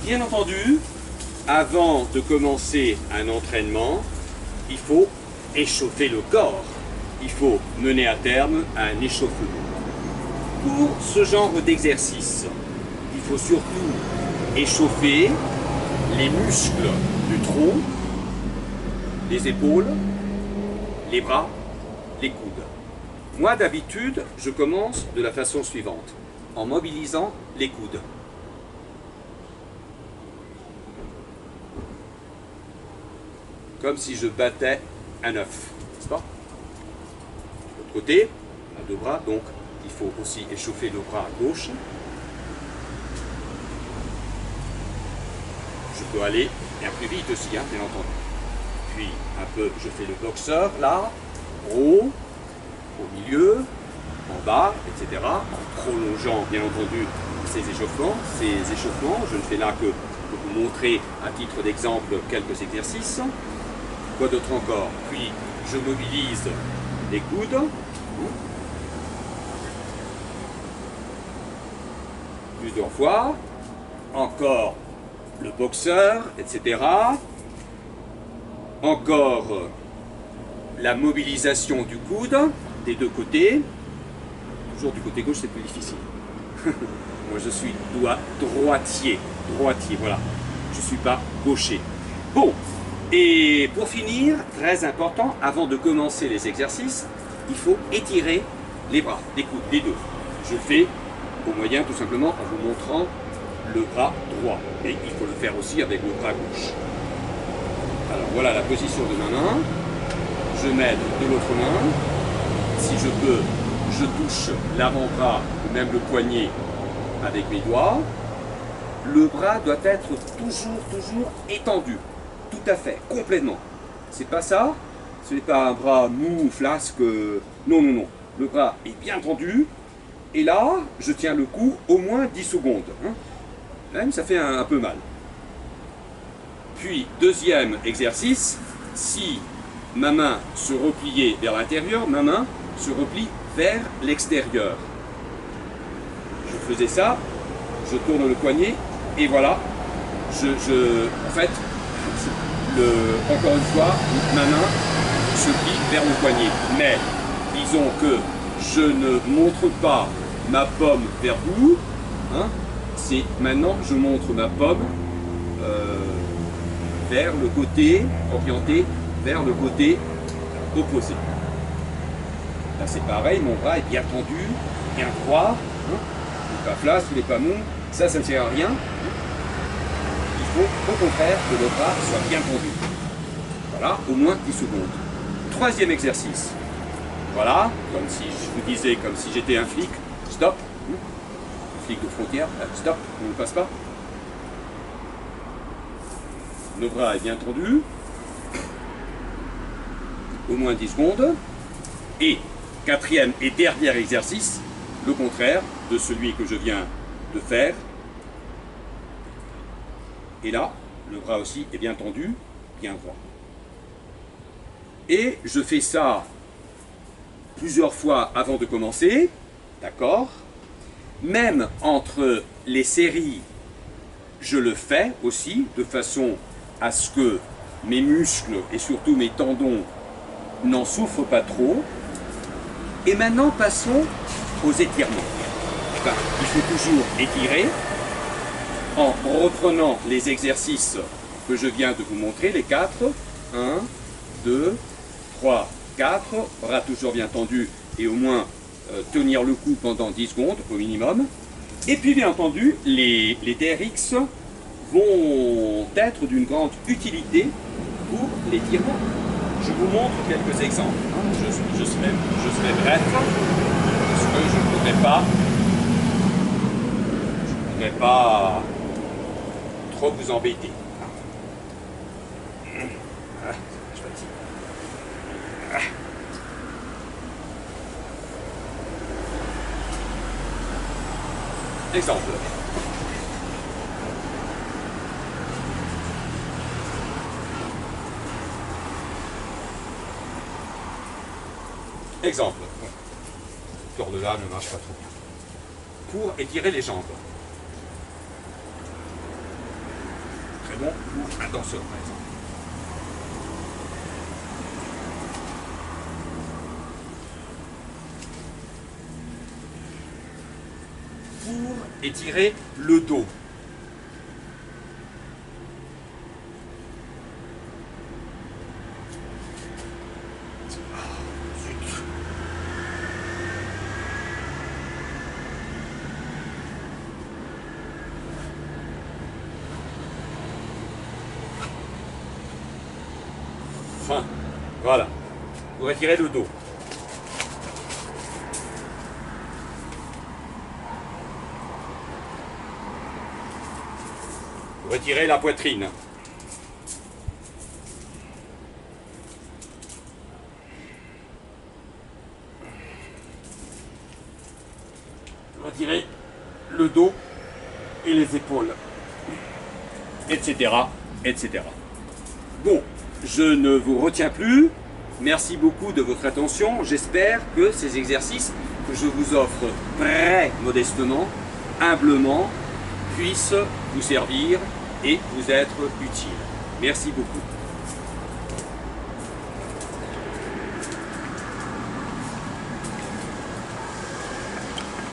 Bien entendu, avant de commencer un entraînement, il faut échauffer le corps. Il faut mener à terme un échauffement. Pour ce genre d'exercice, il faut surtout échauffer les muscles du tronc, les épaules, les bras, les coudes. Moi, d'habitude, je commence de la façon suivante, en mobilisant les coudes. Comme si je battais un œuf, n'est-ce pas? De l'autre côté, on a deux bras, donc il faut aussi échauffer le bras gauche. Je peux aller bien plus vite aussi, hein, bien entendu. Puis un peu, je fais le boxeur là, en haut, au milieu, en bas, etc. En prolongeant bien entendu ces échauffements. Je ne fais là que pour vous montrer à titre d'exemple quelques exercices. Quoi d'autre encore? Puis je mobilise les coudes. Plusieurs fois. Encore le boxeur, etc. Encore la mobilisation du coude des deux côtés. Toujours du côté gauche, c'est plus difficile. Moi, je suis droitier, voilà. Je ne suis pas gaucher. Bon, et pour finir, très important, avant de commencer les exercices, il faut étirer les bras, les coudes, les deux. Je fais au moyen, tout simplement, en vous montrant le bras droit. Et il faut le faire aussi avec le bras gauche. Alors voilà la position de ma main. Je m'aide de l'autre main. Si je peux, je touche l'avant-bras ou même le poignet avec mes doigts. Le bras doit être toujours étendu. Tout à fait, complètement. C'est pas ça. Ce n'est pas un bras mou, flasque. Non. Le bras est bien tendu. Et là, je tiens le coup au moins 10 secondes. Hein. Même ça fait un peu mal. Puis, deuxième exercice, si ma main se repliait vers l'intérieur, ma main se replie vers l'extérieur. Je faisais ça, je tourne le poignet, et voilà, en fait, encore une fois, ma main se plie vers le poignet. Mais, disons que je ne montre pas ma pomme vers vous, hein, c'est maintenant je montre ma pomme vers le côté, orienté vers le côté opposé. Là c'est pareil, mon bras est bien tendu, bien droit, hein, il n'est pas flasque, il n'est pas mou, ça ne sert à rien. Il faut au contraire que le bras soit bien tendu. Voilà, au moins 10 secondes. Troisième exercice. Voilà, comme si je vous disais, comme si j'étais un flic, stop. Flic de frontière, stop, on ne passe pas. Le bras est bien tendu. Au moins 10 secondes. Et quatrième et dernier exercice, le contraire de celui que je viens de faire. Et là, le bras aussi est bien tendu, bien droit. Et je fais ça plusieurs fois avant de commencer, d'accord? Même entre les séries, je le fais aussi de façon à ce que mes muscles et surtout mes tendons n'en souffrent pas trop. Et maintenant, passons aux étirements. Enfin, il faut toujours étirer en reprenant les exercices que je viens de vous montrer, les 4. 1, 2, 3, 4. Bras toujours bien tendus et au moins tenir le coup pendant 10 secondes au minimum. Et puis bien entendu, les TRX vont être d'une grande utilité pour l'étirement. Je vous montre quelques exemples. Je serai bref, parce que je ne voudrais pas trop vous embêter. Exemple. Exemple. Ce corde-là ne marche pas trop bien. Pour étirer les jambes. bon pour un danseur par exemple. Pour étirer le dos. Enfin, voilà, vous retirez le dos. Vous retirez la poitrine. Retirez le dos et les épaules, etc., etc. Bon. Je ne vous retiens plus. Merci beaucoup de votre attention. J'espère que ces exercices que je vous offre très modestement, humblement, puissent vous servir et vous être utiles. Merci beaucoup.